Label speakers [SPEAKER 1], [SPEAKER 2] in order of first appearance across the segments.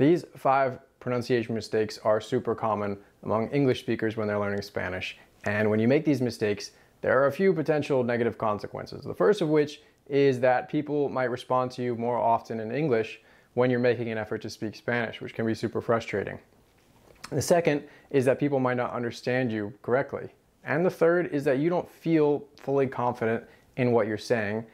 [SPEAKER 1] These 5 pronunciation mistakes are super common among English speakers when they're learning Spanish. And when you make these mistakes, there are a few potential negative consequences. The first of which is that people might respond to you more often in English when you're making an effort to speak Spanish, which can be super frustrating. The second is that people might not understand you correctly. And the third is that you don't feel fully confident in what you're saying,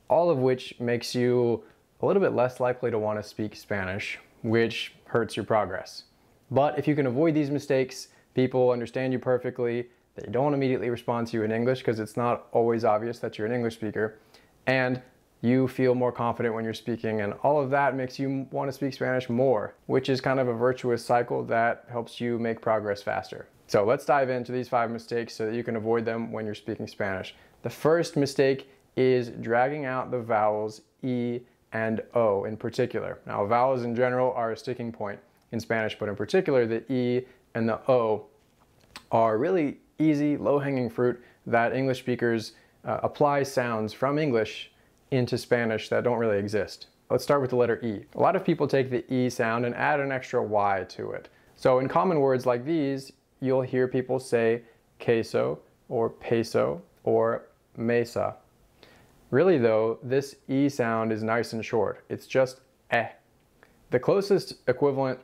[SPEAKER 1] all of which makes you a little bit less likely to want to speak Spanish, which hurts your progress. But if you can avoid these mistakes, people understand you perfectly, they don't immediately respond to you in English because it's not always obvious that you're an English speaker, and you feel more confident when you're speaking, and all of that makes you want to speak Spanish more, which is kind of a virtuous cycle that helps you make progress faster. So let's dive into these 5 mistakes so that you can avoid them when you're speaking Spanish. The first mistake is dragging out the vowels E and O in particular. Now, vowels in general are a sticking point in Spanish, but in particular the E and the O are really easy, low-hanging fruit that English speakers apply sounds from English into Spanish that don't really exist. Let's start with the letter E. A lot of people take the E sound and add an extra Y to it. So in common words like these, you'll hear people say queso or peso or mesa. Really though, this E sound is nice and short. It's just eh. The closest equivalent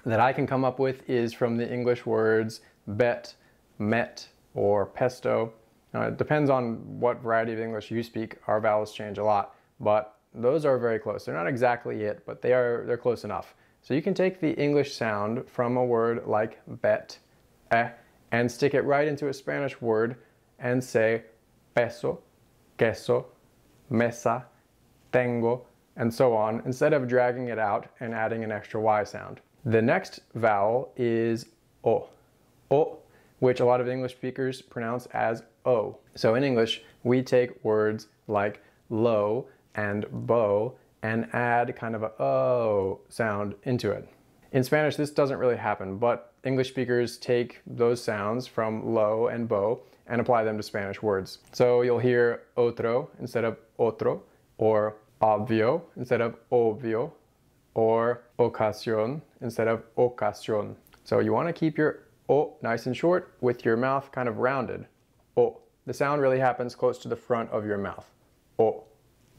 [SPEAKER 1] that I can come up with is from the English words bet, met, or pesto. It depends on what variety of English you speak. Our vowels change a lot, but those are very close. They're not exactly it, but they're close enough. So you can take the English sound from a word like bet, and stick it right into a Spanish word and say peso, queso, mesa, tengo, and so on, instead of dragging it out and adding an extra Y sound. The next vowel is O, which a lot of English speakers pronounce as O. So in English, we take words like low and bow and add kind of a O sound into it. In Spanish, this doesn't really happen, but English speakers take those sounds from low and bow and apply them to Spanish words. So you'll hear otro instead of otro, or obvio instead of obvio, or ocasión instead of ocasión. So you want to keep your O nice and short with your mouth kind of rounded. O. The sound really happens close to the front of your mouth. O.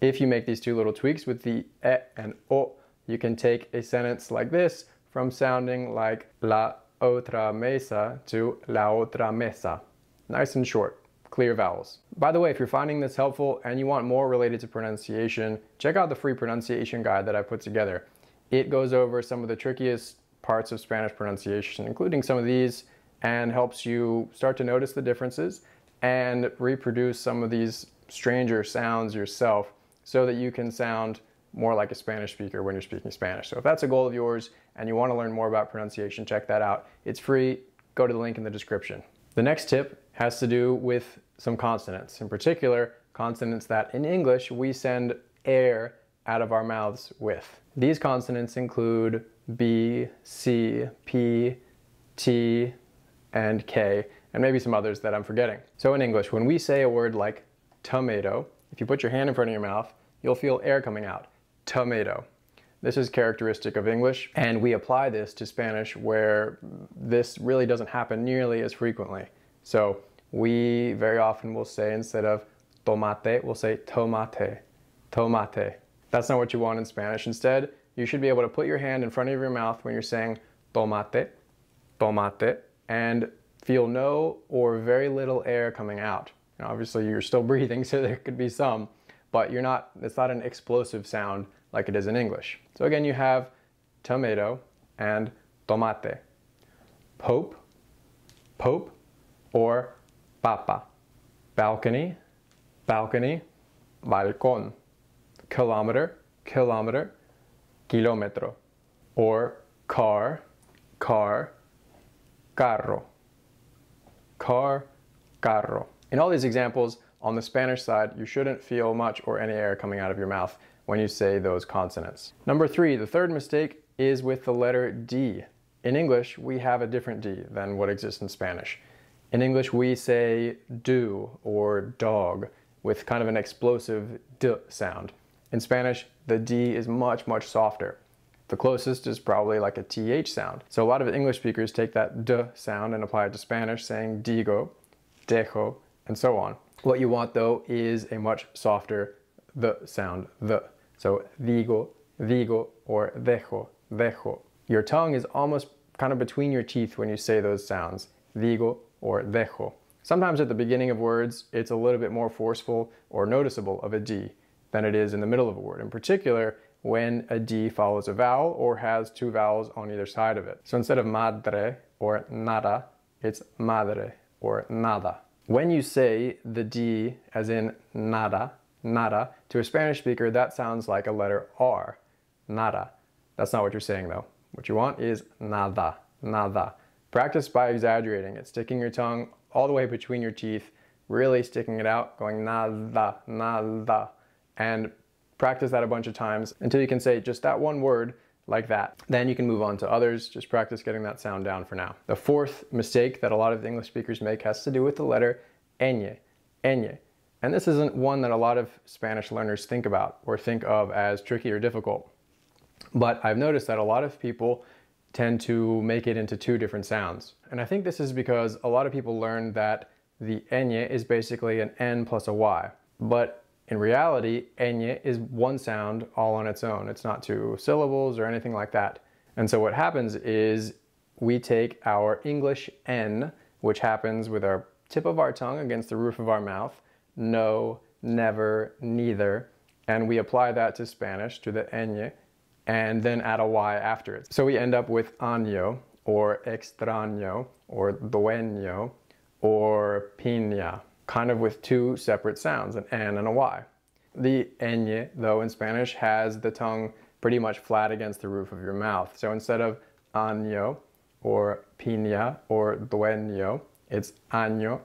[SPEAKER 1] If you make these 2 little tweaks with the e and o, you can take a sentence like this from sounding like la otra mesa to la otra mesa. Nice and short, clear vowels. By the way, if you're finding this helpful and you want more related to pronunciation, check out the free pronunciation guide that I put together. It goes over some of the trickiest parts of Spanish pronunciation, including some of these, and helps you start to notice the differences and reproduce some of these stranger sounds yourself so that you can sound more like a Spanish speaker when you're speaking Spanish. So if that's a goal of yours and you want to learn more about pronunciation, check that out. It's free. Go to the link in the description. The next tip has to do with some consonants, in particular consonants that in English we send air out of our mouths with. These consonants include B, C, P, T, and K, and maybe some others that I'm forgetting. So in English, when we say a word like tomato, if you put your hand in front of your mouth, you'll feel air coming out. Tomato. This is characteristic of English, and we apply this to Spanish where this really doesn't happen nearly as frequently. So we very often will say, instead of tomate, we'll say tomate, tomate. That's not what you want in Spanish. Instead, you should be able to put your hand in front of your mouth when you're saying tomate, tomate, and feel no or very little air coming out. Now, obviously, you're still breathing, so there could be some, but it's not an explosive sound like it is in English. So again, you have tomato and tomate. Pope, pope, or papa. Balcony, balcony, balcón. Kilometer, kilometer, kilómetro. Or car, car, carro. Car, carro. In all these examples, on the Spanish side, you shouldn't feel much or any air coming out of your mouth when you say those consonants. Number 3, the third mistake is with the letter D. In English, we have a different D than what exists in Spanish. In English, we say do or dog with kind of an explosive D sound. In Spanish, the D is much, much softer. The closest is probably like a TH sound. So a lot of English speakers take that D sound and apply it to Spanish, saying digo, dejo, and so on. What you want though is a much softer the sound, the. So digo, digo, or dejo, dejo. Your tongue is almost kind of between your teeth when you say those sounds, digo or dejo. Sometimes at the beginning of words, it's a little bit more forceful or noticeable of a D than it is in the middle of a word. In particular, when a D follows a vowel or has two vowels on either side of it. So instead of madre or nada, it's madre or nada. When you say the D as in nada, nada, to a Spanish speaker, that sounds like a letter R, nada. That's not what you're saying though. What you want is nada, nada. Practice by exaggerating it, sticking your tongue all the way between your teeth, really sticking it out, going nada, nada, and practice that a bunch of times until you can say just that one word like that. Then you can move on to others. Just practice getting that sound down for now. The fourth mistake that a lot of English speakers make has to do with the letter ñ, ñ. And this isn't one that a lot of Spanish learners think about or think of as tricky or difficult. But I've noticed that a lot of people tend to make it into two different sounds. And I think this is because a lot of people learn that the ñ is basically an N plus a Y. But in reality, ñ is one sound all on its own. It's not two syllables or anything like that. And so what happens is we take our English N, which happens with our tip of our tongue against the roof of our mouth, no, never, neither, and we apply that to Spanish, to the ñ, and then add a Y after it. So we end up with año, or extraño, or dueño, or piña, kind of with two separate sounds, an N and a Y. The ñ, though, in Spanish has the tongue pretty much flat against the roof of your mouth. So instead of año, or piña, or dueño, it's año,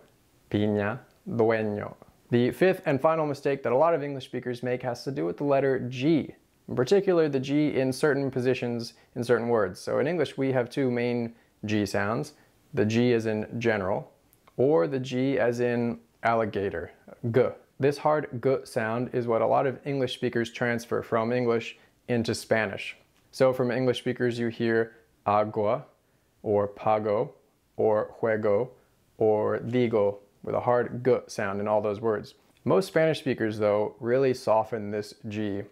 [SPEAKER 1] piña, dueño. The fifth and final mistake that a lot of English speakers make has to do with the letter G. In particular, the G in certain positions in certain words. So in English, we have two main G sounds. The G as in general, or the G as in alligator, G. This hard G sound is what a lot of English speakers transfer from English into Spanish. So from English speakers, you hear agua, or pago, or juego, or digo, with a hard G sound in all those words. Most Spanish speakers, though, really soften this G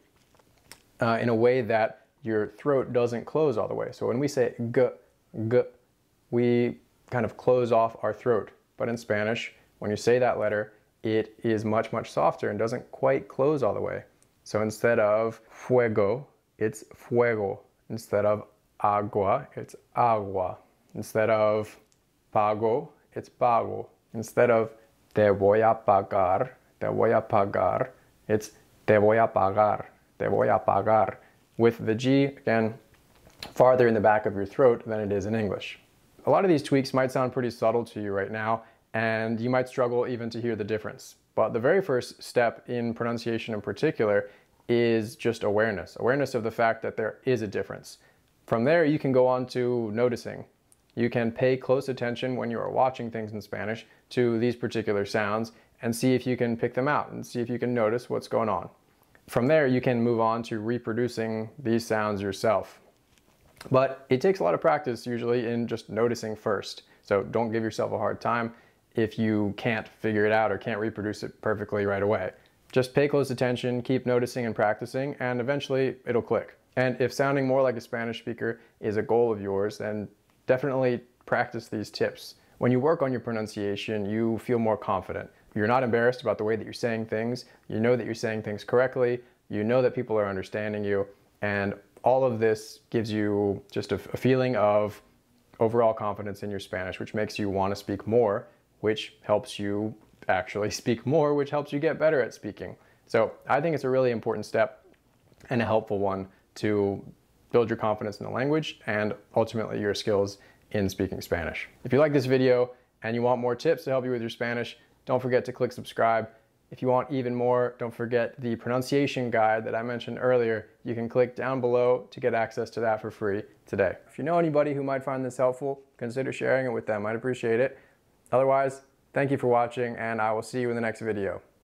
[SPEAKER 1] in a way that your throat doesn't close all the way. So when we say G, G, we kind of close off our throat. But in Spanish, when you say that letter, it is much, much softer and doesn't quite close all the way. So instead of fuego, it's fuego. Instead of agua, it's agua. Instead of pago, it's pago. Instead of te voy a pagar, it's te voy a pagar, te voy a pagar. With the G, again, farther in the back of your throat than it is in English. A lot of these tweaks might sound pretty subtle to you right now, and you might struggle even to hear the difference. But the very first step in pronunciation in particular is just awareness. Awareness of the fact that there is a difference. From there, you can go on to noticing. You can pay close attention when you are watching things in Spanish to these particular sounds and see if you can pick them out and see if you can notice what's going on. From there, you can move on to reproducing these sounds yourself. But it takes a lot of practice usually in just noticing first. So don't give yourself a hard time if you can't figure it out or can't reproduce it perfectly right away. Just pay close attention, keep noticing and practicing, and eventually it'll click. And if sounding more like a Spanish speaker is a goal of yours, then definitely practice these tips. When you work on your pronunciation, you feel more confident. You're not embarrassed about the way that you're saying things. You know that you're saying things correctly. You know that people are understanding you. And all of this gives you just a feeling of overall confidence in your Spanish, which makes you want to speak more, which helps you actually speak more, which helps you get better at speaking. So I think it's a really important step and a helpful one to build your confidence in the language and ultimately your skills in speaking Spanish. If you like this video and you want more tips to help you with your Spanish, don't forget to click subscribe. If you want even more, don't forget the pronunciation guide that I mentioned earlier. You can click down below to get access to that for free today. If you know anybody who might find this helpful, consider sharing it with them. I'd appreciate it. Otherwise, thank you for watching, and I will see you in the next video.